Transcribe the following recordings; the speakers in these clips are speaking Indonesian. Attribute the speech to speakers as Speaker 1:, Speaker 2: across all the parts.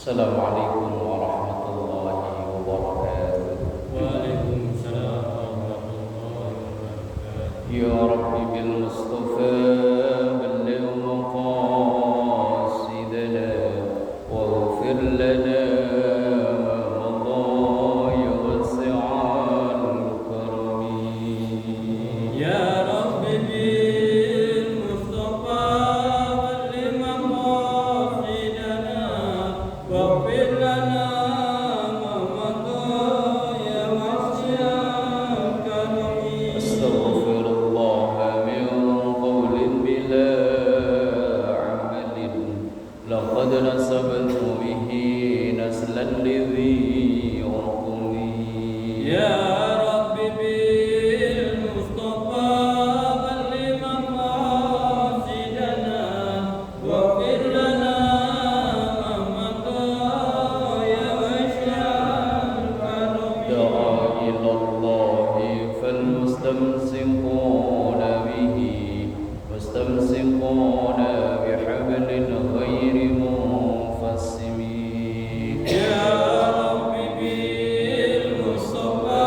Speaker 1: Assalamualaikum warahmatullahi wabarakatuh.
Speaker 2: Waalaikumsalam warahmatullahi wabarakatuh.
Speaker 1: Ya Rabbi bil Mustafa balligh maqasidana waghfir lana ma madha ya wasi'al karami.
Speaker 2: Ya Rabbi bil Mustafa balligh maqasidana waghfir lana ma madha ya wasi'al karami.
Speaker 1: Astaghfirullah min qawlin bila amalin laqad nasabtu bihi naslan lidhi uqmi.
Speaker 2: Ya Rabbi bil Mustafa balligh maqasidana waghfir lana ma madha ya wasi'al karami.
Speaker 1: دعا إلى الله فالمستمسكون به مستمسكون بحبل غير منفصم.
Speaker 2: Ya Rabbi bil Mustafa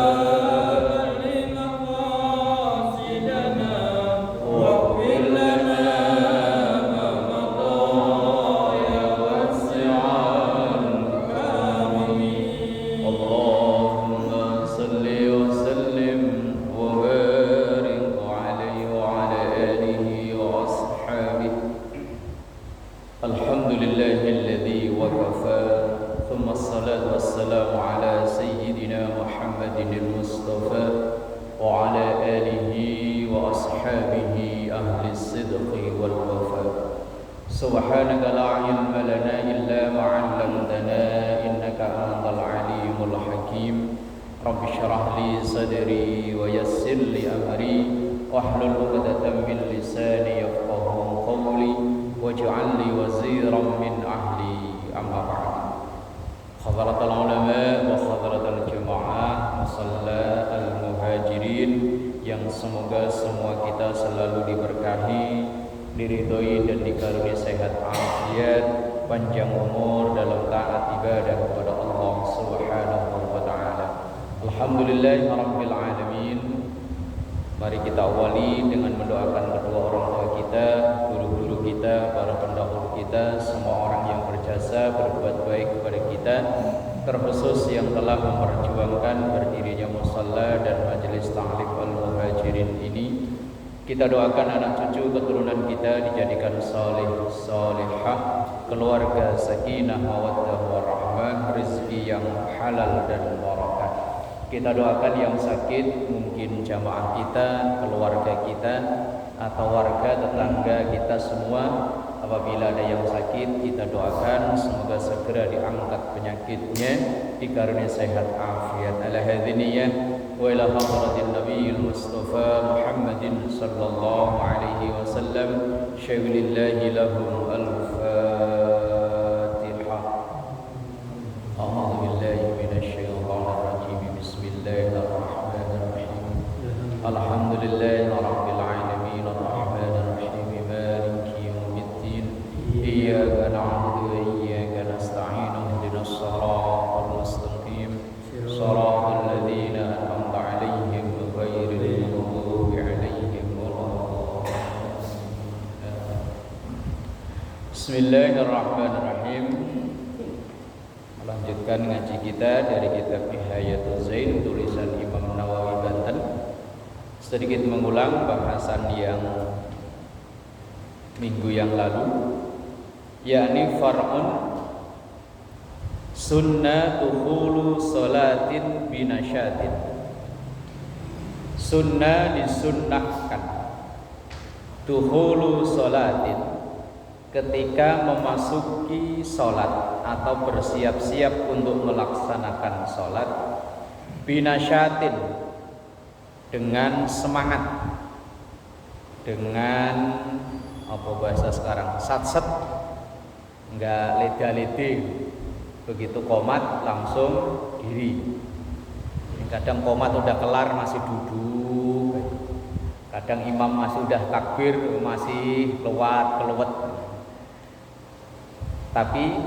Speaker 2: balligh maqasidana waghfir lana ma madha ya wasi'al karami.
Speaker 1: اللهم صل وسلم وبارك عليه وعلى آله وأصحابه. الحمد لله الذي وكفى ثم الصلاة والسلام على سيدنا محمد المصطفى وعلى آله وأصحابه أهل الصدق والوفاء. سبحانك لا علم لنا إلا ما علمتنا إنك أنت العليم الحكيم. رب اشرح لي صدري ويسر لي أمري واحلل عقدة من لساني يفقهوا قولي واجعل لي وزيرا من أهلي. أما بعد، حضرة العلماء وحضرة الجماعة musalla al-muhajirin yang semoga semua kita selalu diberkahi, diridhoi dan dikaruniai sehat afiat, panjang umur dalam taat ibadah kepada Allah Subhanahu wa taala. Alhamdulillahirabbil alamin. Mari kita awali dengan mendoakan kedua orang tua kita, guru-guru kita, para pendahulu kita, semua orang yang berjasa berbuat baik kepada kita, terkhusus yang telah memperjuangkan berdirinya musalla dan majelis ta'lim al-muhajirin ini. Kita doakan anak cucu keturunan kita dijadikan saleh salihah, keluarga sakinah mawaddah warahmah, rezeki yang halal dan barakah. Kita doakan yang sakit, mungkin jamaah kita, keluarga kita, atau warga tetangga kita semua. Apabila ada yang sakit, kita doakan semoga segera diangkat penyakitnya, dikaruniai sehat afiat. Ala hadziniyah wa ila hadratin nabiyil mustafa Muhammadin sallallahu alaihi wasallam. Syawilillahi lahum al-fatihah. A'udzu billahi minasyaitonir rajim. Bismillahirrahmanirrahim. Alhamdulillahi rabbil alamin arrahmanir rahim maliki yaumiddin. Iyyaka na'budu wa iyyaka nasta'in. Ihdinas siratal mustaqim. Siratal ladzina an'amta 'alaihim ghairil maghdubi 'alaihim waladdallin. Bismillahirrahmanirrahim. Melanjutkan ngaji kita dari kitab Nihayatul Zain tulisan Imam Nawawi Banten. Sedikit mengulang bahasan yang minggu yang lalu, yakni far'un sunnatuhulu salatin binasyatin. Sunnah disunnahkan tuhulu salatin, ketika memasuki sholat atau bersiap-siap untuk melaksanakan sholat, binasyatin, dengan semangat, dengan apa bahasa sekarang, satset, enggak leda-lede, begitu komat langsung diri. Kadang komat udah kelar masih duduk, kadang imam masih udah takbir masih keluat. Tapi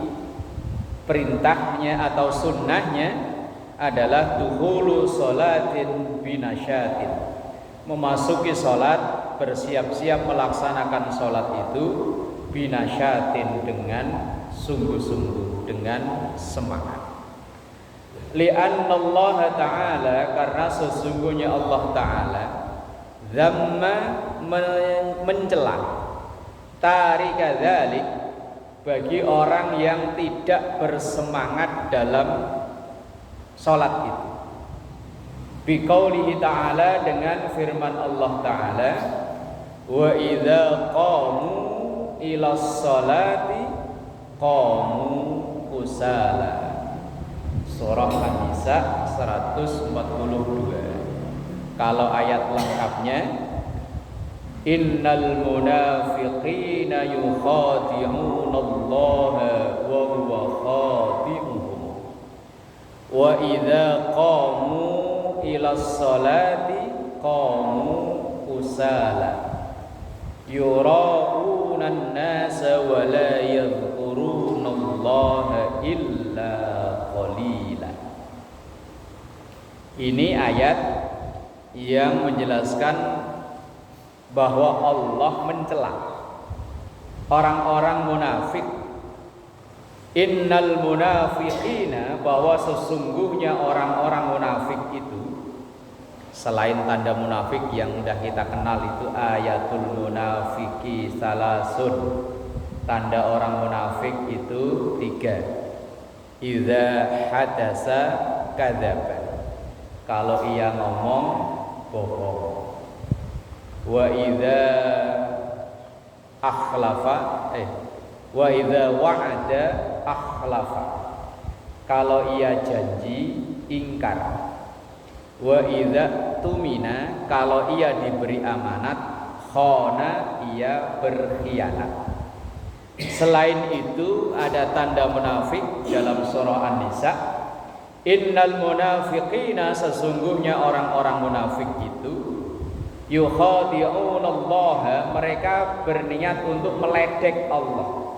Speaker 1: perintahnya atau sunnahnya adalah dukhulu sholatin binasyatin, memasuki sholat, bersiap-siap melaksanakan sholat itu binasyatin, dengan sungguh-sungguh, dengan semangat. Li'anna Allah Ta'ala, karena sesungguhnya Allah Ta'ala zamma, mencela, tarika dzalik, bagi orang yang tidak bersemangat dalam sholat itu. Biqaulihi ta'ala, dengan firman Allah Ta'ala, wa idza qamu ila sholati qamu kusala. Surah An-Nisa 142. Kalau ayat lengkapnya, innal munafiqina yukhadi'una Allah wa huwa khadi'uhum wa idza qamu ila sholati qamu kusala yura'una an-nasa wa la yadhkuruna Allah illa qalila. Ini ayat yang menjelaskan bahwa Allah mencela orang-orang munafik. Innal munafiqina, bahwa sesungguhnya orang-orang munafik itu, selain tanda munafik yang sudah kita kenal itu ayatul munafiki salasun, tanda orang munafik itu 3. Idza hadasa kadzaba, kalau ia ngomong bohong. Wa idza akhlafa wa idza wa'ada akhlafa, kalau ia janji ingkar. Wa idza tumina, kalau ia diberi amanat, khana, ia berkhianat. Selain itu ada tanda munafik dalam surah An-Nisa, innal munafiqina, sesungguhnya orang-orang munafik itu yukhadi'una Allah, mereka berniat untuk meledek Allah,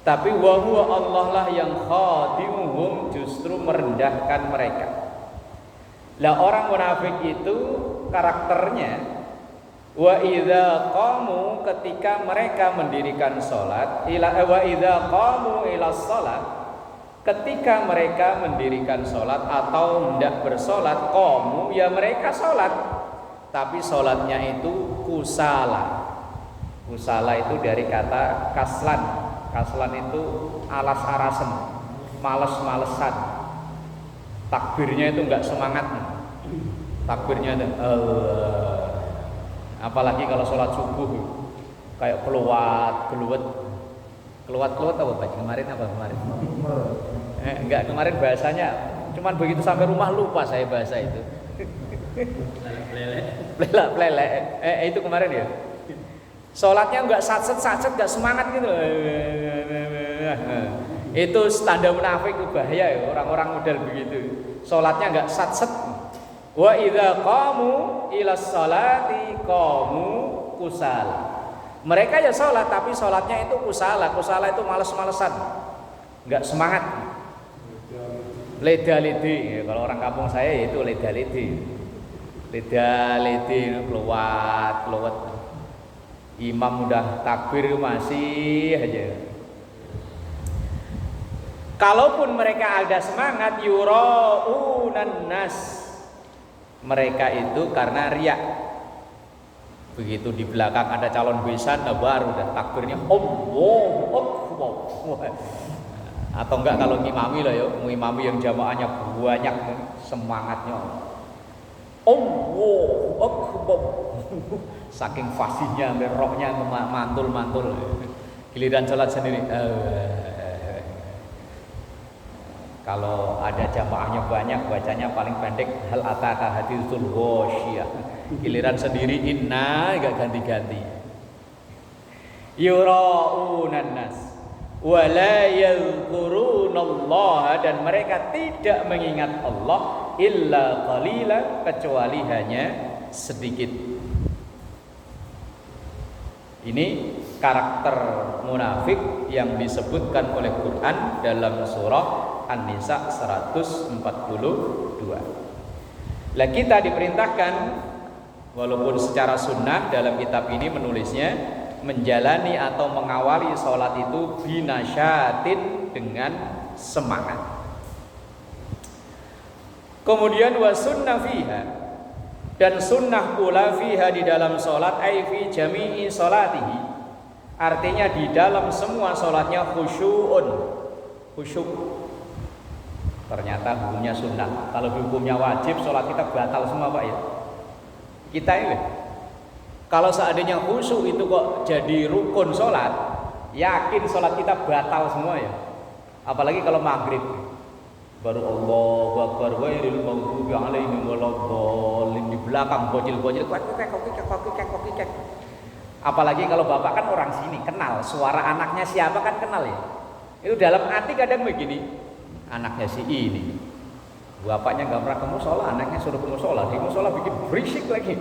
Speaker 1: tapi wa huwa Allah lah yang khadi'uhum, justru merendahkan mereka. Lah orang munafik itu karakternya, wa idza qamu, ketika mereka mendirikan salat, wa idza qamu ila salat, ketika mereka mendirikan salat atau hendak bersalat, qamu, ya mereka salat, tapi salatnya itu kusala. Kusala itu dari kata kaslan. Kaslan itu alas-arasen, males-malesan. Takbirnya itu enggak semangat. Takbirnya itu apalagi kalau sholat subuh kayak keluat apa Pak? Kemarin enggak, kemarin bahasanya cuman begitu sampai rumah lupa saya bahasa itu. Plelek. Itu kemarin ya. Sholatnya enggak satset enggak semangat gitu. Itu tanda munafik, itu bahaya ya, orang-orang model begitu. Sholatnya enggak satset. Wa idza qamu ila sholati qamu kusala. Mereka ya sholat, tapi sholatnya itu kusala. Kusala itu males-malesan, enggak semangat. Leda-ledi, ya, kalau orang kampung saya itu leda-ledi. Leda-ledi, keluat. Imam udah takbir masih aja. Kalaupun mereka ada semangat, yura'unan nas, mereka itu karena riak. Begitu di belakang ada calon besan, baru udah takbirnya Allahu Akbar. Atau enggak kalau ngimami lah ya, ngimami yang jamaahnya banyak, semangatnya Allahu Akbar. Saking fasihnya, rohnya mantul-mantul. Giliran sholat sendiri. Kalau ada jamaahnya banyak, bacanya paling pendek hal ataka haditsul ghasyiyah. Giliran sendiri inna, enggak ganti-ganti. Yura'unan nas wa la yadhkurunallaha, dan mereka tidak mengingat Allah illa qalila, kecuali hanya sedikit. Ini karakter munafik yang disebutkan oleh Quran dalam surah An-Nisa 142. Lah kita diperintahkan walaupun secara sunnah dalam kitab ini menulisnya menjalani atau mengawali sholat itu binasyatin dengan semangat. Kemudian wa sunnah fiha, dan sunnah pula fiha di dalam sholat ay fi jami'i sholatihi, artinya di dalam semua sholatnya khusyu'un, khusyuk. Ternyata hukumnya sunnah. Kalau hukumnya wajib, sholat kita batal semua Pak ya. Kita ini kalau seandainya khusyuk itu kok jadi rukun sholat, yakin sholat kita batal semua ya. Apalagi kalau maghrib baru Allahu Akbar ghairil maghdubi alaihim waladdallin, di belakang bocil-bocil kek. Apalagi kalau bapak kan orang sini kenal suara anaknya siapa kan kenal ya. Itu dalam hati kadang begini, anaknya si ini, bapaknya nggak pernah ke musola, anaknya suruh ke musola, di musola bikin berisik lagi.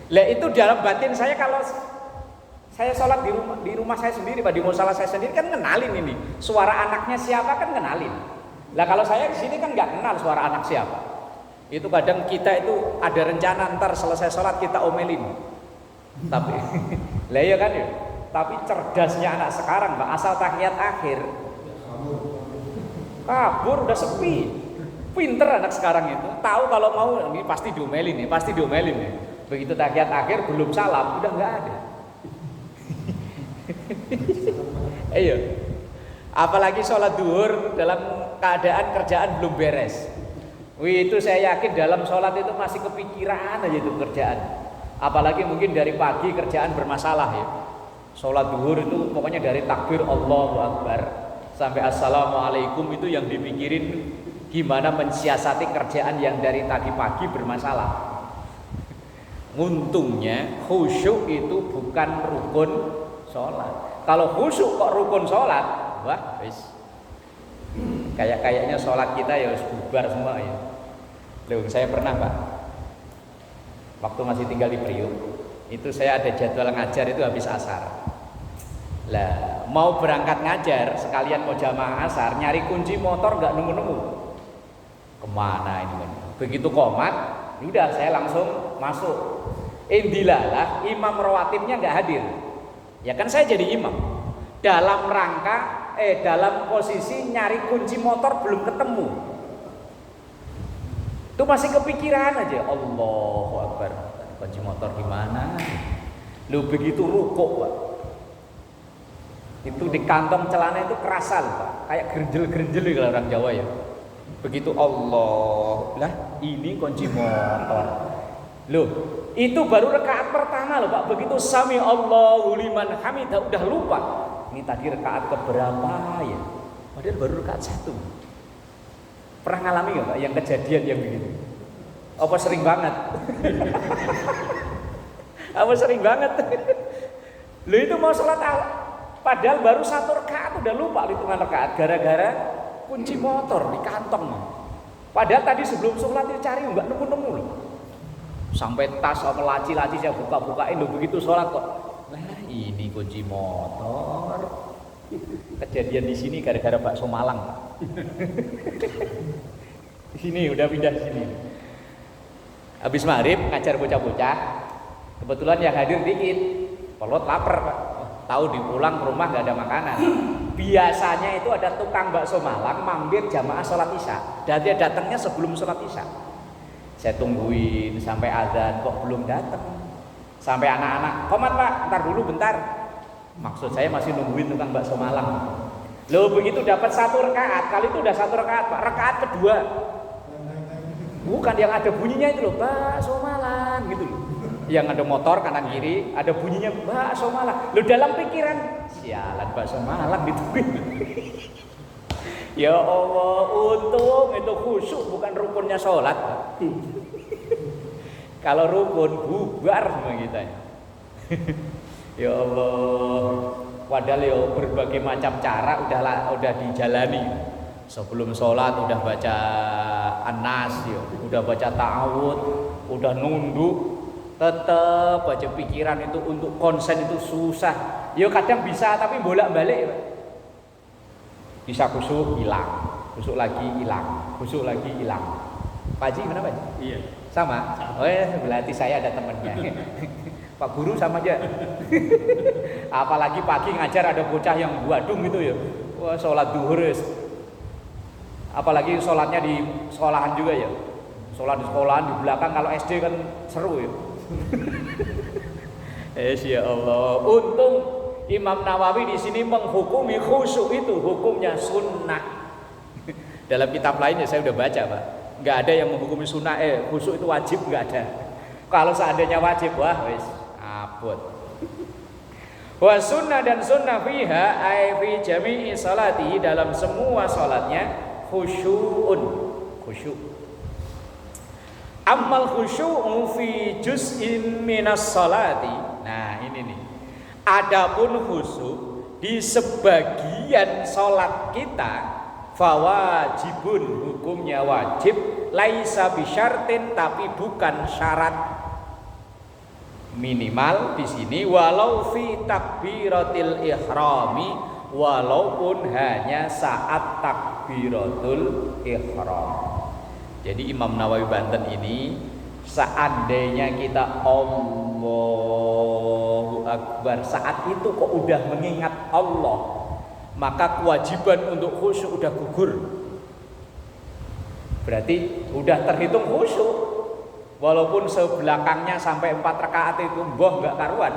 Speaker 1: Lah itu dalam batin saya, kalau saya sholat di rumah saya sendiri, di musola saya sendiri kan kenalin ini suara anaknya siapa kan kenalin. Lah kalau saya di sini kan nggak kenal suara anak siapa. Itu kadang kita itu ada rencana ntar selesai sholat kita omelin. Tapi lah iya kan ya. Tapi cerdasnya anak sekarang Pak, asal tahiyat akhir kabur udah sepi. Pinter anak sekarang itu, tahu kalau mau ini pasti diomelin nih, pasti diomelin nih. Begitu tahiyat akhir belum salam udah nggak ada. Ayo. Apalagi sholat duhur dalam keadaan kerjaan belum beres. Wih, itu saya yakin dalam sholat itu masih kepikiran aja itu kerjaan. Apalagi mungkin dari pagi kerjaan bermasalah ya. Sholat duhur itu pokoknya dari takbir Allahu Akbar sampai assalamualaikum itu yang dipikirin gimana mensiasati kerjaan yang dari tadi pagi bermasalah. Untungnya khusyuk itu bukan rukun sholat. Kalau khusyuk kok rukun sholat, wah wis kayaknya sholat kita ya harus bubar semua ya. Loh, saya pernah Pak, waktu masih tinggal di Priuk, itu saya ada jadwal ngajar itu habis asar. Lah mau berangkat ngajar sekalian mau jamaah asar, nyari kunci motor nggak nemu-nemu. Kemana ini? Begitu komat, udah saya langsung masuk. Indilalah imam rawatibnya nggak hadir. Ya kan saya jadi imam. Dalam rangka dalam posisi nyari kunci motor belum ketemu. Itu masih kepikiran aja, Allahu Akbar. Kunci motor di mana? Lu begitu rukuk, Pak. Itu di kantong celana itu kerasa loh, Pak. Kayak gerjel-gerjel kalau orang Jawa ya. Begitu Allah, lah ini kunci motor. Loh, itu baru rakaat pertama loh Pak. Begitu sami Allahu liman hamidah udah lupa. Ini tadi rakaat keberapa ya? Padahal baru rakaat 1. Pernah ngalami nggak Pak yang kejadian yang begini? Apa sering banget? Apa sering banget? Loh itu mau sholat padahal baru 1 rakaat udah lupa hitungan rakaat gara-gara kunci motor di kantong. Padahal tadi sebelum sholat dicari nggak nemu-nemu loh. Sampai tas sama laci-laci saya buka-bukain loh, begitu sholat kok. Nah ini kunci motor. Kejadian di sini gara-gara bakso Malang. Di sini udah pindah di sini. Habis maghrib ngajar bocah-bocah. Kebetulan yang hadir dikit. Kolot lapar Pak. Tahu dipulang ke rumah nggak ada makanan. Biasanya itu ada tukang bakso Malang mampir jamaah sholat isya. Dan dia datangnya sebelum sholat isya. Saya tungguin sampai azan kok belum datang. Sampai anak-anak, "Komat Pak, ntar dulu bentar." Maksud saya masih nungguin tukang bakso Malang. Loh begitu dapat 1 rakaat, kali itu udah 1 rakaat Pak. Rakaat kedua, bukan yang ada bunyinya itu loh, bakso Malang gitu loh. Yang ada motor kanan kiri, ada bunyinya bakso Malang. Loh dalam pikiran, sialan bakso Malang ditungguin. Ya Allah, untung itu khusyuk bukan rukunnya sholat. Kalau rukun bubar semua kita. Ya Allah, padahal ya berbagai macam cara udah dijalani. Sebelum sholat udah baca An-Nas, ya, udah baca ta'awud, udah nunduk. Tetap aja pikiran itu untuk konsen itu susah. Ya kadang bisa tapi bolak-balik. Bisa khusyuk hilang, khusyuk lagi hilang, khusyuk lagi hilang. Pak Haji gimana Pak Haji?
Speaker 2: Iya.
Speaker 1: Sama? Oh ya, berarti saya ada temannya. Pak Guru sama aja. Apalagi pagi ngajar ada bocah yang buadung gitu ya. Wah, sholat duhur. Apalagi sholatnya di sekolahan juga ya. Sholat di sekolahan di belakang, kalau SD kan seru ya. Ya Allah. Untung Imam Nawawi di sini menghukumi khusyuk itu hukumnya sunnah. Dalam kitab lain ya saya udah baca Pak. Nggak ada yang menghukumi sunnah khusyuk itu wajib, nggak ada. Kalau seandainya wajib, wah wis abot. Wa sunnah dan sunnah fiha ay fi jami'i salati, dalam semua salatnya khusyu'un, khusyuk. Ammal khusyu'u fi juz'in minas salati. Nah, ini nih. Adapun khusyuk di sebagian salat kita, fawajibun, hukumnya wajib, laisa bisyartin, tapi bukan syarat. Minimal di sini walau fi takbiratil ihrami, walaupun hanya saat takbiratul ihram. Jadi Imam Nawawi Banten ini seandainya kita Allahu Akbar saat itu kok udah mengingat Allah, maka kewajiban untuk khusyuk udah gugur. Berarti udah terhitung khusyuk. Walaupun sebelakangnya sampai 4 rakaat itu boh nggak karuan.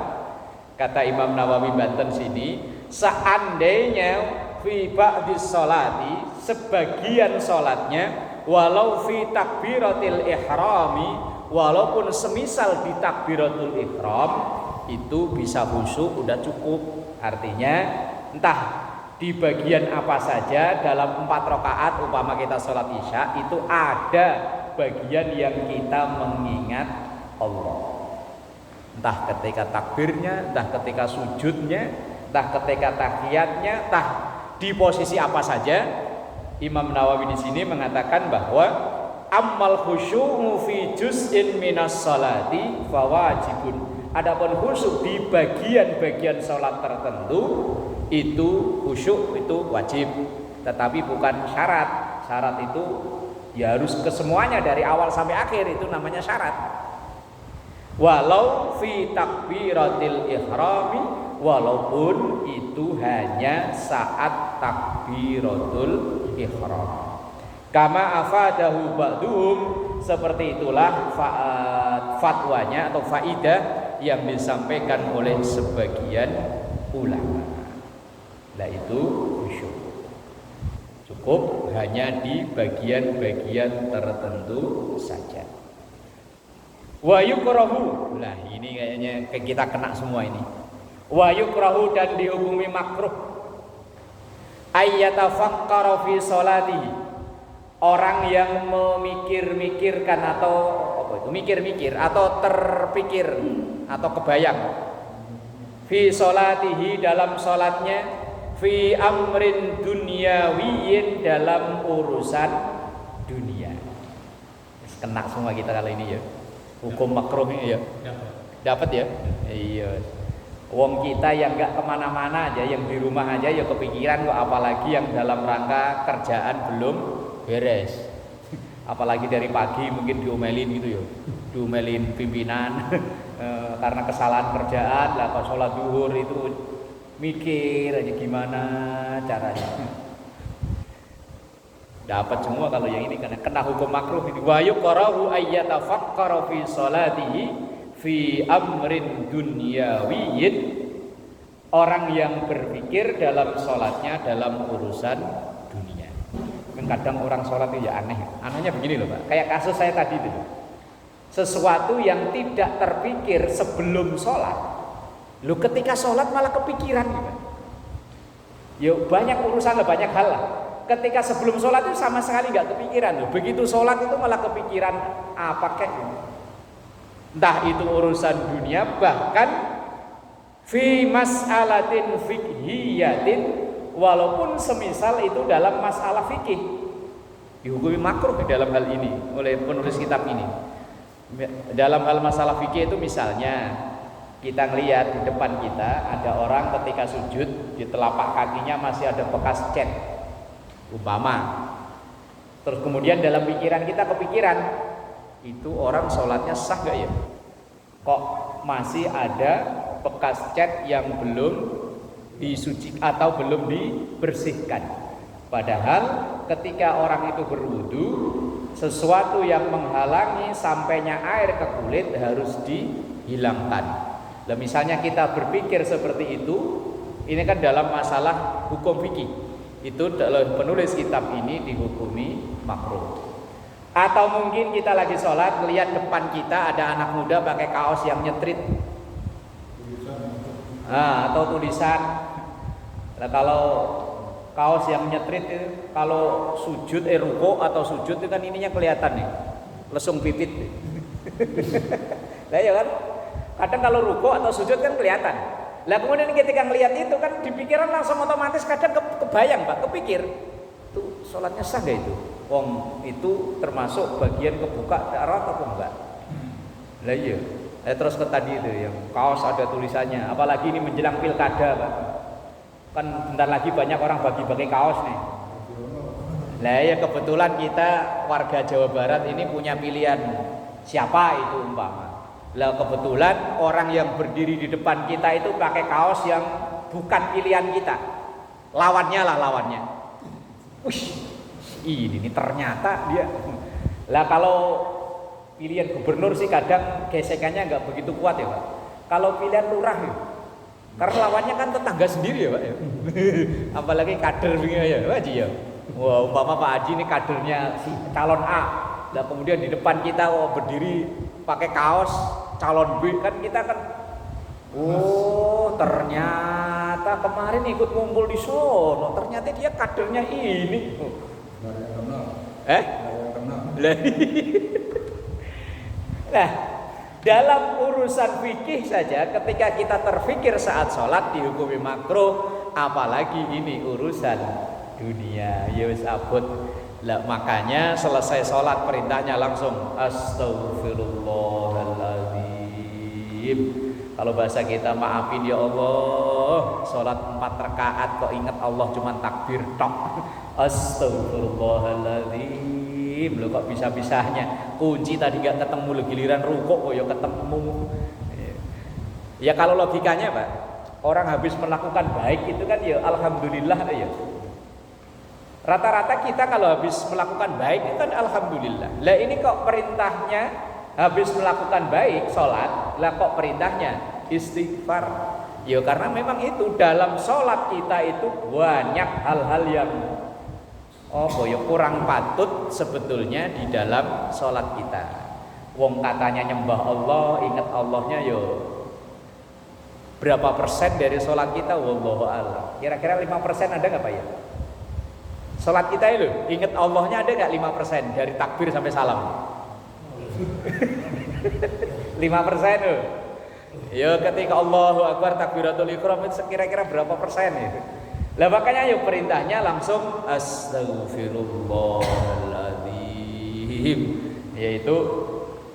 Speaker 1: Kata Imam Nawawi Banten sini, seandainya fi ba'dis sholati, sebagian sholatnya, walau fi takbiratil ihrami, walaupun semisal di takbiratul ihram, itu bisa khusyuk udah cukup. Artinya entah di bagian apa saja dalam 4 rakaat umpama kita sholat isya, itu ada bagian yang kita mengingat Allah. Entah ketika takbirnya, entah ketika sujudnya, entah ketika tahiyatnya, entah di posisi apa saja. Imam Nawawi di sini mengatakan bahwa ammal khusyu'u fi juz'in minas salati fawajibun. Adapun khusyuk di bagian-bagian salat tertentu, itu khusyuk itu wajib, tetapi bukan syarat. Syarat itu ya harus kesemuanya dari awal sampai akhir, itu namanya syarat. Walau fi takbiratil ihrami, walaupun itu hanya saat takbiratul ihram. Kama afadahu ba'duhum, seperti itulah fatwanya atau faidah yang disampaikan oleh sebagian ulama. Nah itu khusyuk. Cukup hanya di bagian-bagian tertentu saja. Wa yukrahu. Nah, ini kayaknya kita kena semua ini. Wa yukrahu, dan dihukumi makruh. Ayyatafakkara fi sholatihi. Orang yang memikir-mikirkan atau apa itu? Mikir-mikir atau terpikir atau kebayang. Fi sholatihi, dalam sholatnya, fi amrin dunyawiyin, dalam urusan dunia. Kena semua kita kali ini ya. Hukum makruh ini ya. Dapat ya? Iya. Wong kita yang enggak kemana-mana aja, yang di rumah aja ya kepikiran kok, apalagi yang dalam rangka kerjaan belum beres. Apalagi dari pagi mungkin diomelin gitu ya. Diomelin pimpinan karena kesalahan kerjaan lah, pas sholat duhur itu mikir aja gimana caranya. Dapat semua kalau yang ini karena kena hukum makruh ini. Wa yuqrahu ayyatafakkara fi sholatihi fi amrin dunyawiyyin. Orang yang berpikir dalam sholatnya dalam urusan dunia. Kadang orang sholat itu ya aneh. Anehnya begini loh Pak, kayak kasus saya tadi itu. Sesuatu yang tidak terpikir sebelum sholat, lu ketika sholat malah kepikiran gitu. Yuk banyak urusan lah, banyak hal lah. Ketika sebelum sholat itu sama sekali nggak kepikiran loh. Begitu sholat itu malah kepikiran apa kayak gitu. Entah itu urusan dunia, bahkan fi mas'alatin fikhiyatin, walaupun semisal itu dalam masalah fikih, dihukumi makruh di dalam hal ini oleh penulis kitab ini. Dalam hal masalah fikih itu misalnya kita ngelihat di depan kita ada orang ketika sujud di telapak kakinya masih ada bekas cat umpama. Terus kemudian dalam pikiran kita kepikiran itu orang sholatnya sah gak ya? Kok masih ada bekas cat yang belum disuci atau belum dibersihkan? Padahal ketika orang itu berwudu, sesuatu yang menghalangi sampainya air ke kulit harus dihilangkan. Nah, misalnya kita berpikir seperti itu, ini kan dalam masalah hukum fikih. Itu dalam penulis kitab ini dihukumi makruh. Atau mungkin kita lagi sholat, lihat depan kita ada anak muda pakai kaos yang nyetrit, atau tulisan. Nah, kalau kaos yang nyetrit itu, kalau sujud ruko atau sujud itu kan ininya kelihatan nih, lesung pipit. Nah ya kan, kadang kalau ruko atau sujud kan kelihatan. Lah kemudian ketika ngelihat itu kan di pikiran langsung otomatis kadang kebayang Pak, kepikir tuh sholatnya sah gak itu? Wong itu termasuk bagian kebuka darat atau enggak? Lah iya. Terus ke tadi itu yang kaos ada tulisannya, apalagi ini menjelang pilkada Pak. Kan bentar lagi banyak orang bagi-bagi kaos nih. Lah ya kebetulan kita warga Jawa Barat ini punya pilihan siapa itu umpama. Lah kebetulan orang yang berdiri di depan kita itu pakai kaos yang bukan pilihan kita. Lawannya lah lawannya. Wih, ini ternyata dia. Lah kalau pilihan gubernur sih kadang gesekannya nggak begitu kuat ya Pak. Kalau pilihan lurah ya, karena lawannya kan tetangga sendiri ya Pak ya. Apalagi kader ya Pak Haji ya. Wah umpama Pak Haji ini kadernya si calon A. Nah kemudian di depan kita berdiri pakai kaos calon B, kan kita kan ternyata kemarin ikut ngumpul di sono, ternyata dia kadernya ini. Nah, dalam urusan fikih saja ketika kita terfikir saat sholat dihukumi makruh, apalagi ini urusan dunia. Ya wis abot. Lah makanya selesai sholat perintahnya langsung astagfirullahaladzim. Kalau bahasa kita maafin ya Allah, sholat 4 rakaat kok ingat Allah cuma takbir tok. Astagfirullahaladzim. Loh kok bisa-bisanya kunci tadi gak ketemu, giliran rukuk kok ya ketemu. Ya kalau logikanya Pak, orang habis melakukan baik itu kan ya alhamdulillah ya. Rata-rata kita kalau habis melakukan baik itu kan alhamdulillah. Lah ini kok perintahnya habis melakukan baik sholat, lah kok perintahnya istighfar. Ya karena memang itu dalam sholat kita itu banyak hal-hal yang kurang patut sebetulnya di dalam sholat kita. Wong katanya nyembah Allah, ingat Allahnya yo. Berapa persen dari sholat kita? Wallahu a'lam. Kira-kira 5% ada nggak Pak ya? Sholat kita itu, ingat Allahnya ada nggak 5% dari takbir sampai salam? 5% tuh. Ya ketika Allahu Akbar takbiratul ihram itu kira-kira berapa persen ya? Lah makanya yuk perintahnya langsung astagfirullahaladzim, yaitu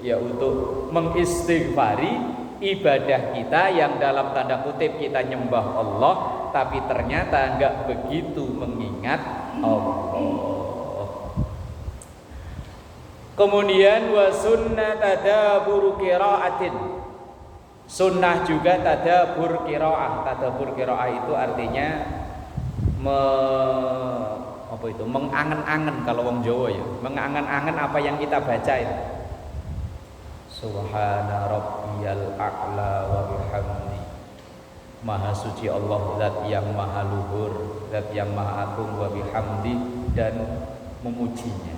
Speaker 1: ya untuk mengistighfari ibadah kita yang dalam tanda kutip kita nyembah Allah tapi ternyata nggak begitu mengingat Allah. Kemudian wa sunnah tadabur qiraatin. Sunnah juga tadabur qiraah. Tadabur qiraah itu artinya mengangen-angen kalau wong Jawa ya. Mengangen-angen apa yang kita baca itu. Subhana rabbiyal a'la wa bihamdi. Maha suci Allah, zat yang maha luhur, zat yang maha agung, wa bihamdi, dan memujinya.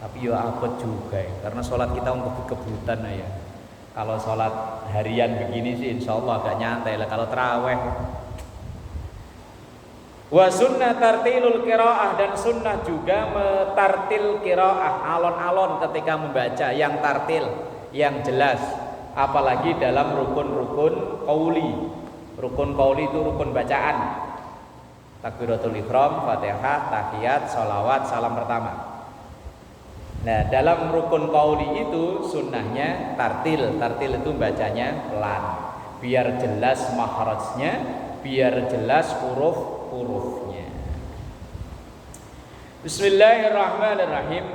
Speaker 1: Tapi ya abot juga ya, karena sholat kita untuk kebutuhan ya. Kalau sholat harian begini sih insya Allah agak nyantai lah. Kalau terawih. Wa sunnah tartilul qiraah, dan sunnah juga tartil qiraah, alon-alon ketika membaca, yang tartil, yang jelas. Apalagi dalam rukun-rukun qauli. Rukun qauli itu rukun bacaan. Takbiratul ihram, Fatihah, tahiyat, sholawat, salam pertama. Nah, dalam rukun qauli itu sunnahnya tartil. Tartil itu bacanya pelan, biar jelas makhrajnya, biar jelas huruf-hurufnya. Bismillahirrahmanirrahim.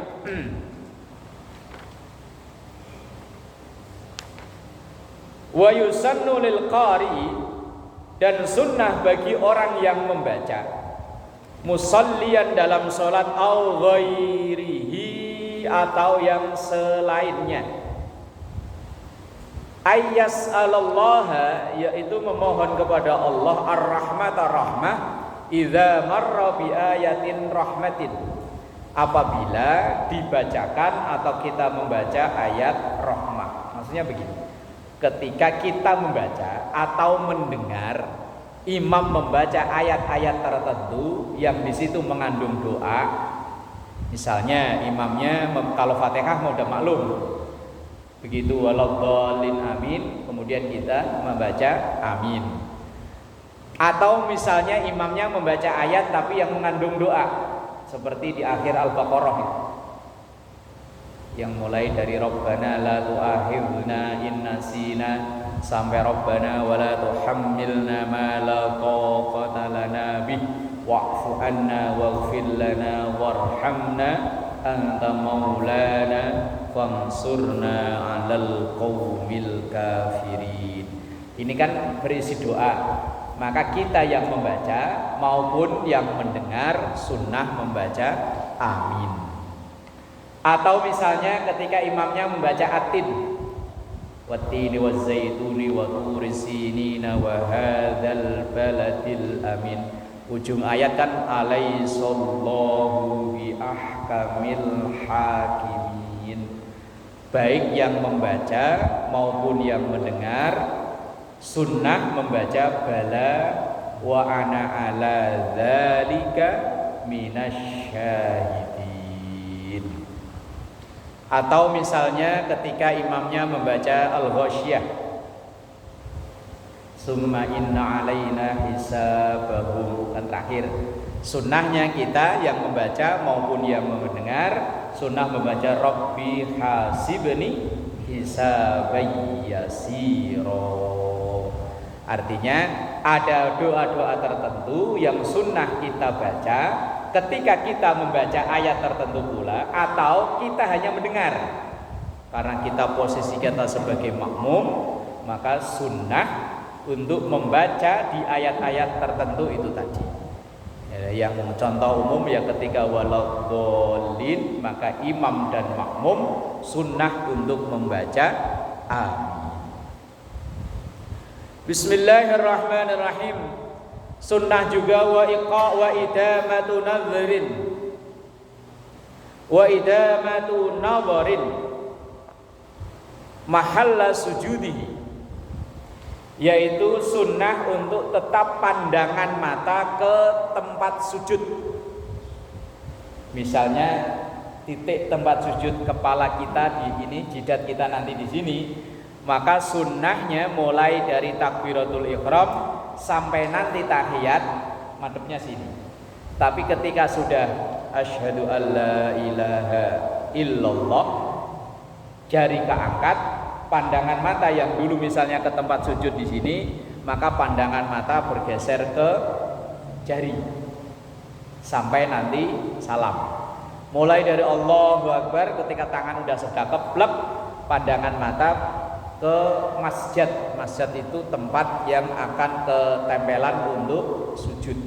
Speaker 1: Wa yusannu lil qari, dan sunnah bagi orang yang membaca musallian dalam salat au ghairihi, atau yang selainnya, ayyas'alallaha, yaitu memohon kepada Allah ar-rahmata, rahmah, idza marra bi ayatin rahmatin, apabila dibacakan atau kita membaca ayat rahmah. Maksudnya begini, ketika kita membaca atau mendengar imam membaca ayat-ayat tertentu yang di situ mengandung doa, misalnya imamnya kalau Fatihah mau udah maklum, begitu waladhdallin amin, kemudian kita membaca amin. Atau misalnya imamnya membaca ayat tapi yang mengandung doa, seperti di akhir Al-Baqarah yang mulai dari Rabbana la tu'akhidhna in nasina sampai Rabbana wa la tuhammilna ma la taqata lana bih wa'fu anna waghfir lana warhamna anta maulana fansurna 'alal qaumil kafirin. Ini kan berisi doa. Maka kita yang membaca maupun yang mendengar sunnah membaca amin. Atau misalnya ketika imamnya membaca atin, wattini wazzaituni wa turi sinina wa hadzal baladil amin, ujung ayat kan alaihissallahu bi ahkamil hakimin. Baik yang membaca maupun yang mendengar sunnah membaca bala wa ana ala dzalika minasyahidin. Atau misalnya ketika imamnya membaca Al-Ghasyiyah, summa inna alaina hisabahum, kan terakhir. Sunnahnya kita yang membaca maupun yang mendengar sunnah membaca Rabbi hasibni hisaban yasira. Artinya ada doa-doa tertentu yang sunnah kita baca ketika kita membaca ayat tertentu pula, atau kita hanya mendengar. Karena kita posisi kita sebagai makmum, maka sunnah untuk membaca di ayat-ayat tertentu itu tadi. Yang contoh umum ya ketika waladhdallin, maka imam dan makmum sunnah untuk membaca amin. Bismillahirrahmanirrahim. Sunnah juga wa idamatu nadhrin, wa idamatu nadharin mahalla sujudihi, yaitu sunnah untuk tetap pandangan mata ke tempat sujud. Misalnya titik tempat sujud kepala kita di ini, jidat kita nanti di sini, maka sunnahnya mulai dari takbiratul ihram sampai nanti tahiyat madepnya sini. Tapi ketika sudah asyhadu alla ilaha illallah, jari keangkat, pandangan mata yang dulu misalnya ke tempat sujud di sini, maka pandangan mata bergeser ke jari sampai nanti salam. Mulai dari Allahu Akbar, ketika tangan udah sudah keplek, pandangan mata ke masjid. Masjid itu tempat yang akan ketempelan untuk sujud.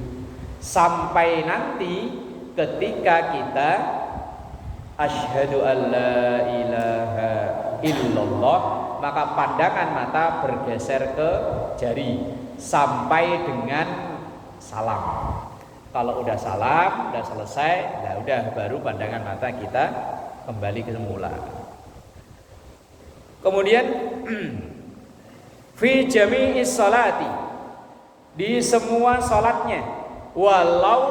Speaker 1: Sampai nanti ketika kita asyhadu alla ilaha illallah, maka pandangan mata bergeser ke jari sampai dengan salam. Kalau udah salam, udah selesai, nah udah baru pandangan mata kita kembali ke semula. Kemudian fi jami'is salati, di semua salatnya, walau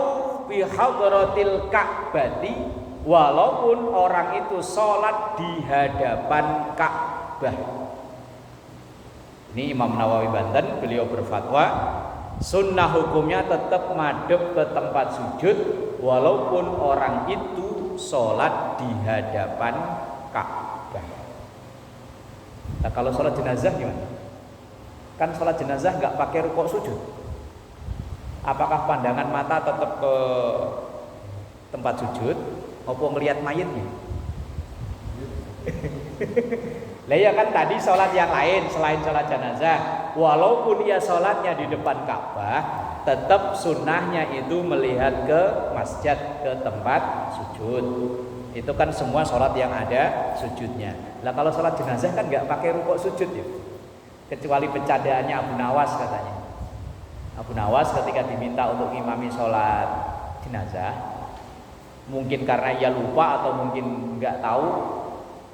Speaker 1: fi hadratil ka'bati, walaupun orang itu salat di hadapan Ka'bah. Ini Imam Nawawi Banten, beliau berfatwa sunnah hukumnya tetap madhep ke tempat sujud walaupun orang itu sholat di hadapan Ka'bah. Nah kalau sholat jenazah gimana? Kan sholat jenazah nggak pakai rukuk sujud. Apakah pandangan mata tetap ke tempat sujud, maupun melihat mayitnya? Lah ya kan tadi sholat yang lain selain sholat jenazah, walaupun ia sholatnya di depan Ka'bah, tetap sunnahnya itu melihat ke masjid, ke tempat sujud. Itu kan semua sholat yang ada sujudnya. Lah kalau sholat jenazah kan nggak pakai rukuk sujud ya, kecuali pencadaannya Abu Nawas katanya. Abu Nawas ketika diminta untuk imami sholat jenazah, mungkin karena ia lupa atau mungkin nggak tahu,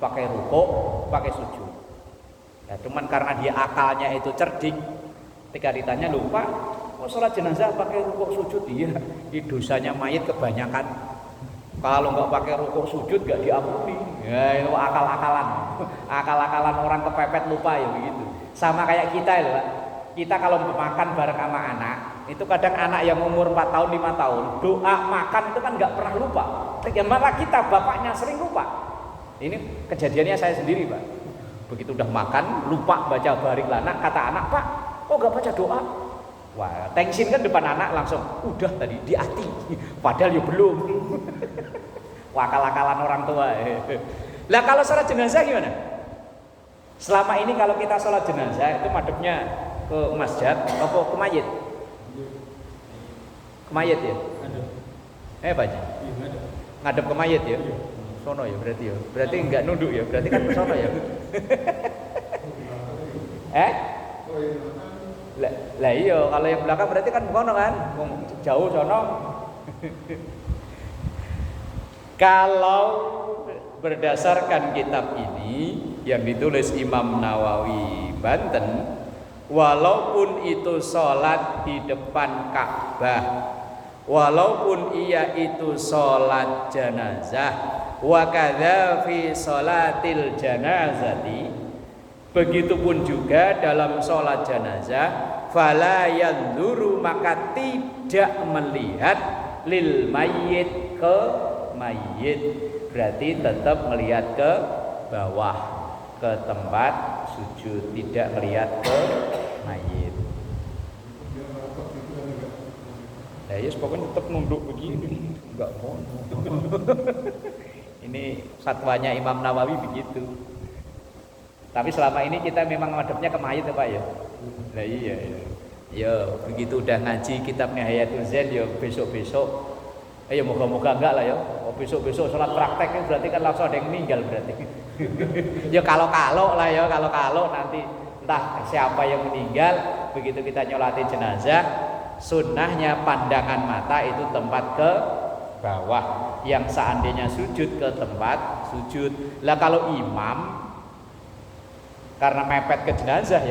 Speaker 1: pakai rukuk, pakai sujud. Ya, cuman karena dia akalnya itu cerdik, ketika ditanya lupa, oh sholat jenazah pakai rukuk sujud, iya, ini dosanya mayit kebanyakan. Kalau nggak pakai rukuk sujud nggak diampuni. Ya itu akal-akalan orang kepepet lupa ya begitu. Sama kayak kita ya Pak. Kita kalau makan bareng sama anak, itu kadang anak yang umur 4 tahun, 5 tahun, doa makan itu kan nggak pernah lupa. Malah kita bapaknya sering lupa. Ini kejadiannya saya sendiri Pak. Begitu udah makan, lupa baca barik lana, kata anak, Pak, kok nggak baca doa? Wah, tensin kan depan anak langsung, udah tadi di hati, padahal ya belum. Wakal-akalan orang tua. Lah kalau sholat jenazah gimana? Selama ini kalau kita sholat jenazah itu madepnya ke masjid apa ke mayit? Ke mayit ya? Pak Haji? Ngadep ke mayit ya? Sono ya berarti ya? Berarti enggak nunduk ya? Berarti kan ke sono ya? Lah iya, kalau yang belakang berarti kan kono kan? Jauh sono. Kalau berdasarkan kitab ini yang ditulis Imam Nawawi Banten, walaupun itu sholat di depan Ka'bah, walaupun ia itu sholat jenazah, wa kadza fi sholatil janazati, begitupun juga dalam sholat jenazah, fala yanzuru, maka tidak melihat lil mayyit, ke mayit, berarti tetap melihat ke bawah, ke tempat sujud, tidak melihat ke mayit. Nah, ya pokoknya tetap nunduk begini, enggak mau. Ini fatwanya Imam Nawawi begitu. Tapi selama ini kita memang madepnya ke mayit ya Pak ya. Nah iya. Ya begitu udah ngaji kitabnya Hayatul Zain ya besok-besok. Ya moga-moga enggak lah ya. Oh, besok-besok sholat praktek berarti kan langsung ada yang meninggal berarti. Ya kalau lah ya, kalau nanti entah siapa yang meninggal, begitu kita nyolatin jenazah, sunnahnya pandangan mata itu tempat ke bawah, yang seandainya sujud ke tempat sujud. Lah kalau imam karena mepet ke jenazah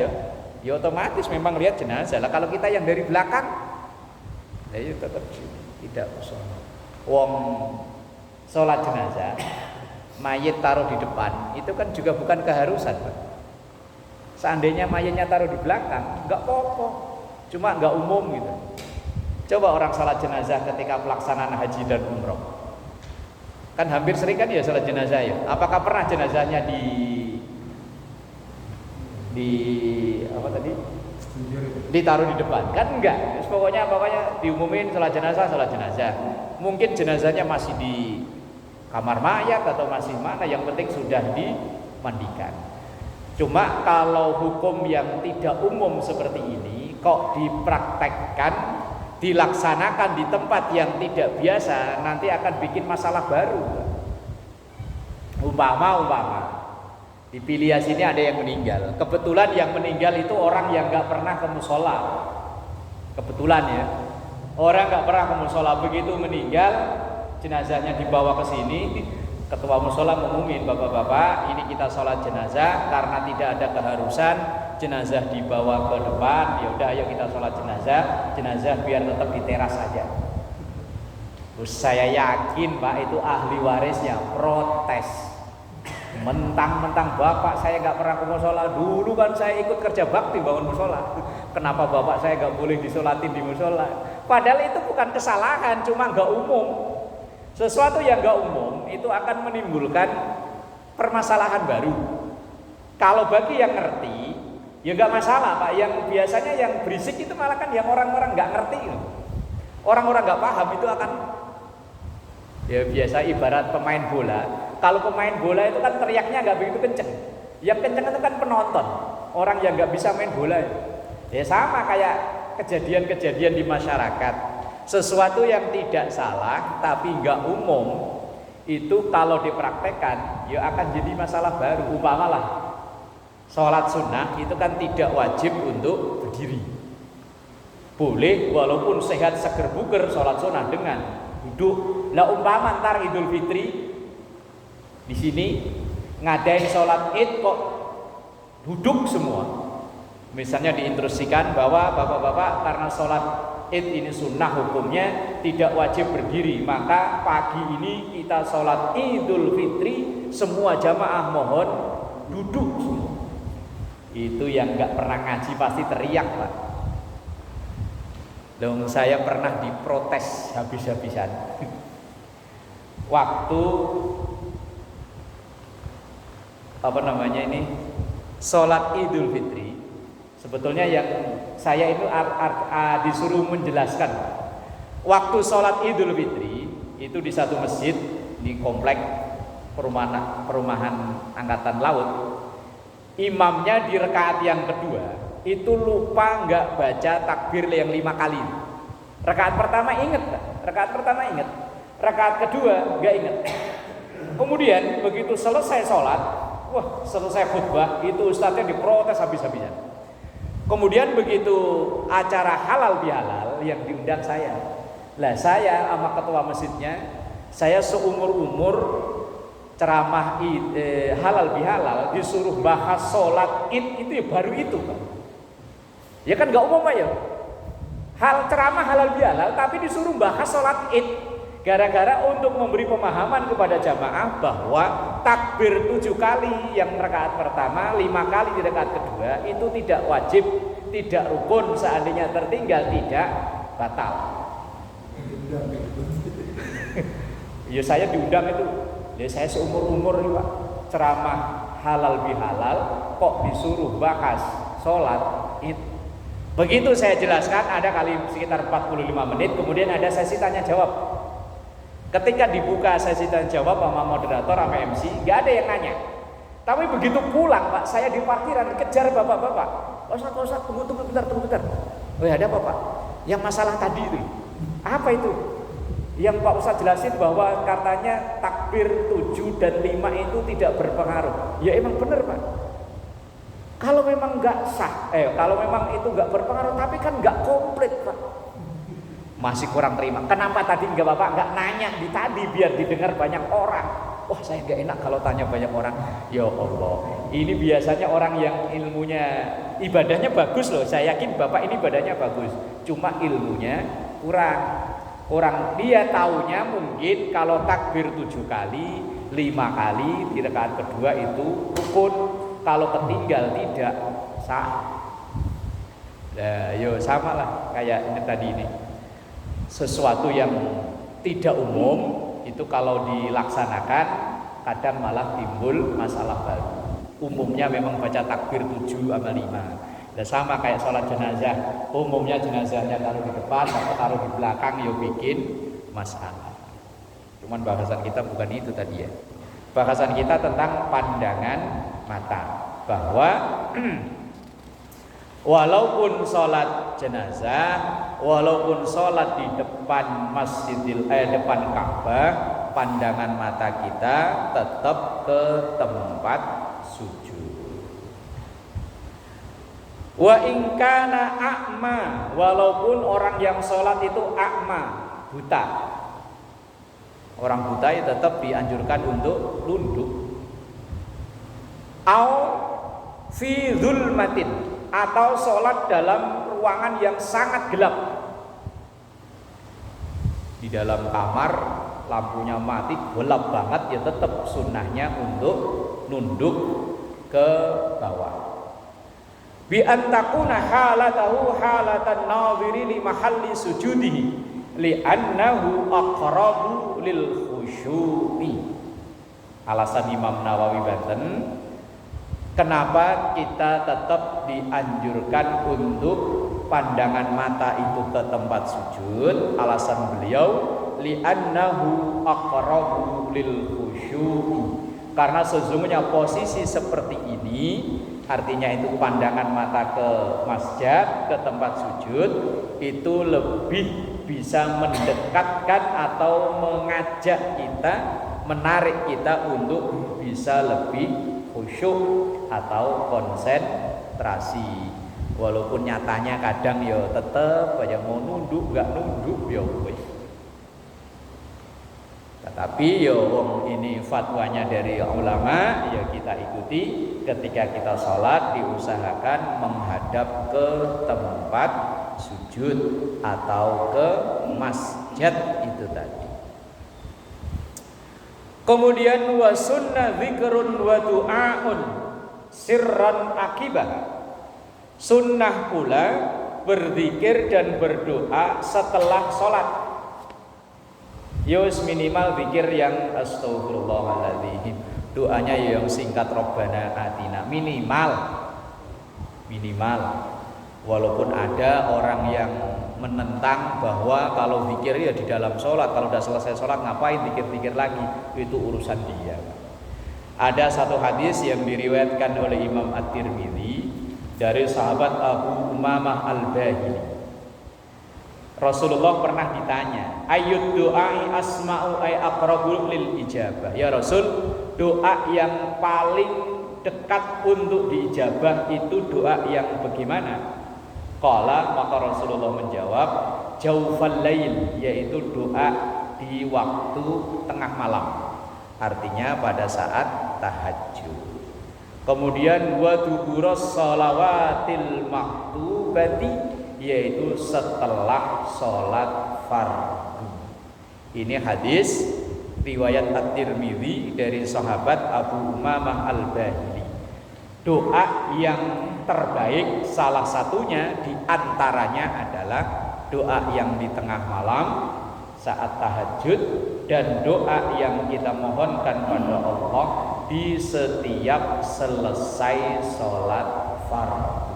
Speaker 1: ya otomatis memang lihat jenazah. Lah kalau kita yang dari belakang, ya tetap tidak usah. Wong sholat jenazah, mayit taruh di depan, itu kan juga bukan keharusan Pak. Seandainya mayitnya taruh di belakang, nggak apa-apa, cuma nggak umum gitu. Coba orang sholat jenazah ketika pelaksanaan haji dan umroh, kan hampir sering kan ya sholat jenazah ya. Apakah pernah jenazahnya ditaruh di depan? Kan enggak. Terus pokoknya diumumin sholat jenazah. Mungkin jenazahnya masih di kamar mayat atau masih mana, yang penting sudah dimandikan. Cuma kalau hukum yang tidak umum seperti ini kok dipraktekkan, dilaksanakan di tempat yang tidak biasa, nanti akan bikin masalah baru. Umpama di Pilias ini ada yang meninggal. Kebetulan yang meninggal itu orang yang nggak pernah ke musola. Kebetulan ya, orang nggak pernah ke musola. Begitu meninggal, jenazahnya dibawa ke sini. Ketua musola mengumumin, bapak-bapak, ini kita sholat jenazah karena tidak ada keharusan. Jenazah dibawa ke depan. Ya udah, ayo kita sholat jenazah. Jenazah biar tetap di teras aja. Terus saya yakin Pak itu ahli warisnya protes. Mentang-mentang bapak saya nggak pernah ke musola, dulu kan saya ikut kerja bakti bangun musola. Kenapa bapak saya nggak boleh disolatin di musola? Padahal itu bukan kesalahan, cuma nggak umum. Sesuatu yang enggak umum itu akan menimbulkan permasalahan baru. Kalau bagi yang ngerti, ya enggak masalah Pak. Yang biasanya yang berisik itu malah kan yang orang-orang enggak ngerti. Orang-orang enggak paham itu akan, ya biasa ibarat pemain bola. Kalau pemain bola itu kan teriaknya enggak begitu kenceng. Yang kenceng itu kan penonton, orang yang enggak bisa main bola. Ya sama kayak kejadian-kejadian di masyarakat. Sesuatu yang tidak salah tapi enggak umum itu kalau dipraktekkan ya akan jadi masalah baru. Umpamalah sholat sunnah itu kan tidak wajib untuk berdiri. Boleh walaupun sehat seger buger sholat sunnah dengan duduk. Lah umpama ntar Idul Fitri di sini ngadain sholat Id kok duduk semua. Misalnya diinstruksikan bahwa bapak-bapak karena sholat Id ini sunnah hukumnya tidak wajib berdiri, maka pagi ini kita sholat Idul Fitri semua jamaah mohon duduk semua. Itu yang nggak pernah ngaji pasti teriak Pak. Dong saya pernah diprotes habis-habisan. Waktu sholat Idul Fitri. Sebetulnya yang saya itu disuruh menjelaskan. Waktu sholat Idul Fitri itu di satu masjid di komplek perumahan Angkatan Laut. Imamnya di rakaat yang kedua itu lupa nggak baca takbir yang 5 kali. Rakaat pertama inget, rakaat kedua nggak inget. Kemudian begitu selesai sholat, selesai khutbah itu ustadznya diprotes habis-habisan. Kemudian begitu acara halal bihalal yang diundang saya, saya sama ketua masjidnya, saya seumur-umur ceramah halal bihalal disuruh bahas sholat Id itu ya baru itu Pak. Ya kan nggak umum Pak ya. Ceramah halal bihalal tapi disuruh bahas sholat Id. Gara-gara untuk memberi pemahaman kepada jamaah bahwa takbir 7 kali yang rakaat pertama, 5 kali di rakaat kedua itu tidak wajib, tidak rukun, seandainya tertinggal tidak batal. Ya saya diundang itu, ya saya seumur-umur nih Pak ceramah halal bihalal kok disuruh bahas sholat Id. Begitu saya jelaskan ada kali sekitar 45 menit, kemudian ada sesi tanya jawab. Ketika dibuka sesi tanya jawab sama moderator sama MC, nggak ada yang nanya. Tapi begitu pulang Pak, saya di parkiran dikejar bapak-bapak. Ustaz, tunggu bentar. Oh ya ada apa Pak? Yang masalah tadi itu. Apa itu? Yang Pak Ustaz jelasin bahwa katanya takbir 7 dan 5 itu tidak berpengaruh. Ya emang benar Pak. Kalau memang nggak sah, kalau memang itu nggak berpengaruh, tapi kan nggak komplit Pak. Masih kurang terima. Kenapa tadi Bapak nggak nanya di tadi biar didengar banyak orang? Wah saya nggak enak kalau tanya banyak orang. Ya Allah, ini biasanya orang yang ilmunya ibadahnya bagus loh. Saya yakin Bapak ini ibadahnya bagus. Cuma ilmunya kurang. Dia taunya mungkin kalau takbir 7 kali, 5 kali di rakaat kedua itu rukun. Kalau ketinggal tidak sah. Nah, sama lah kayak ini tadi ini. Sesuatu yang tidak umum itu kalau dilaksanakan kadang malah timbul masalah baru. Umumnya memang baca takbir 7 sama 5. Dan sama kayak sholat jenazah, umumnya jenazahnya taruh di depan atau taruh di belakang bikin masalah. Cuman bahasan kita bukan itu tadi ya. Bahasan kita tentang pandangan mata, bahwa walaupun sholat jenazah, walaupun sholat di depan depan Ka'bah, pandangan mata kita tetap ke tempat sujud. Wa in kana a'ma, walaupun orang yang sholat itu a'ma, buta. Orang buta ya tetap dianjurkan untuk nunduk. Au fi dzulmatin, atau sholat dalam ruangan yang sangat gelap. Di dalam kamar lampunya mati, gelap banget, ya tetap sunnahnya untuk nunduk ke bawah. Bi antakuna halatahu halatan nadhiri li mahalli sujudihi, li'annahu aqrabu lil khusyu'i. Alasan Imam Nawawi banten kenapa kita tetap dianjurkan untuk pandangan mata itu ke tempat sujud. Alasan beliau li'annahu aqrabu lil khusyu'i, karena sesungguhnya posisi seperti ini, artinya itu pandangan mata ke masjid, ke tempat sujud, itu lebih bisa mendekatkan atau mengajak kita, menarik kita untuk bisa lebih khusyuk atau konsentrasi. Walaupun nyatanya kadang ya tetap aja mau nunduk gak nunduk ya wis. Tetapi ya wong ini fatwanya dari ulama, ya kita ikuti. Ketika kita sholat diusahakan menghadap ke tempat sujud atau ke masjid itu tadi. Kemudian wa sunnah dzikrun wa du'aun sirran akibah. Sunnah pula berzikir dan berdoa setelah sholat. Yus minimal zikir yang astaghfirullahaladzim, doanya yang singkat Rabbana atina, minimal. Walaupun ada orang yang menentang bahwa kalau zikir ya di dalam sholat, kalau udah selesai sholat ngapain zikir-zikir lagi, itu urusan dia. Ada satu hadis yang diriwayatkan oleh Imam At-Tirmidzi dari sahabat Abu Umamah Al-Bahili. Rasulullah pernah ditanya, ayyud doai asma'u ay aqrabu lil ijabah. Ya Rasul, doa yang paling dekat untuk diijabah itu doa yang bagaimana? Qala, maka Rasulullah menjawab, jaufal lail, yaitu doa di waktu tengah malam. Artinya pada saat tahajud. Kemudian wa duburas shalawatil maktubati, yaitu setelah sholat fardu. Ini hadis riwayat At-Tirmidzi dari sahabat Abu Umamah Al-Bahili. Doa yang terbaik salah satunya diantaranya adalah doa yang di tengah malam saat tahajud, dan doa yang kita mohonkan pada Allah di setiap selesai sholat fardu.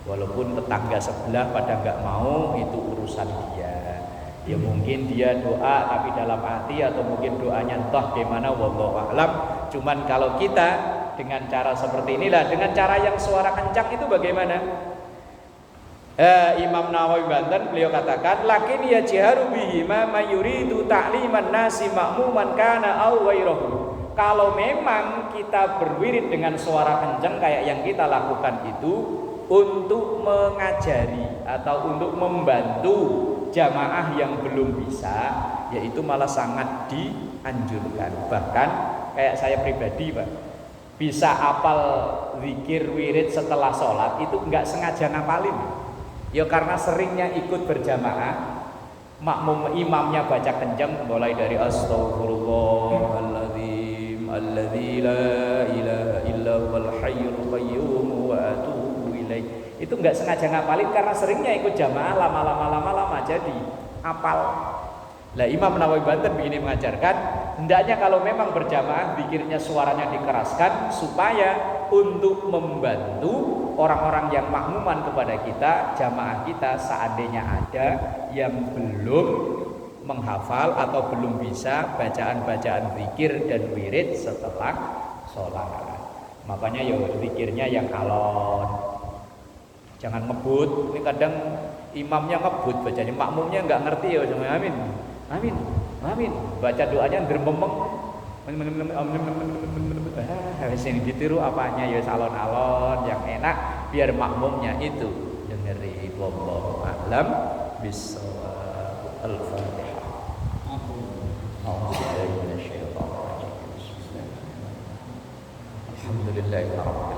Speaker 1: Walaupun tetangga sebelah pada nggak mau, itu urusan dia. Ya mungkin dia doa tapi dalam hati, atau mungkin doanya entah gimana, wallahu a'lam. Cuman kalau kita dengan cara seperti inilah, dengan cara yang suara kencang itu bagaimana? Imam Nawawi banten, beliau katakan, lakin yajharu bihi ma yuridu ta'liman nasi ma'muman kana aw ghairahu. Kalau memang kita berwirid dengan suara kencang kayak yang kita lakukan itu untuk mengajari atau untuk membantu jamaah yang belum bisa, yaitu malah sangat dianjurkan. Bahkan kayak saya pribadi, Pak, bisa apal zikir wirid setelah sholat itu nggak sengaja ngapalin. Ya karena seringnya ikut berjamaah, makmum imamnya baca kencang mulai dari astaghfirullahaladzim alladzi la ilaha illa huwal hayyul qayyum wa atubu ilaih. Itu enggak sengaja ngapalin karena seringnya ikut jamaah lama jadi apal. Lah Imam Nawawi Banten begini mengajarkan, hendaknya kalau memang berjamaah zikirnya suaranya dikeraskan supaya untuk membantu orang-orang yang makmuman kepada kita, jamaah kita, seandainya ada yang belum menghafal atau belum bisa bacaan-bacaan zikir dan wirid setelah sholat. Makanya ya zikirnya yang alon, jangan ngebut. Ini kadang imamnya ngebut bacanya, makmumnya nggak ngerti ya, cuma amin, amin, amin. Baca doanya dermemeng. Sini ditiru apanya ya, alon-alon yang enak biar makmumnya itu dengerin. Wallahu a'lam bishawab. Al-Fatihah. Alhamdulillahirabbil alamin.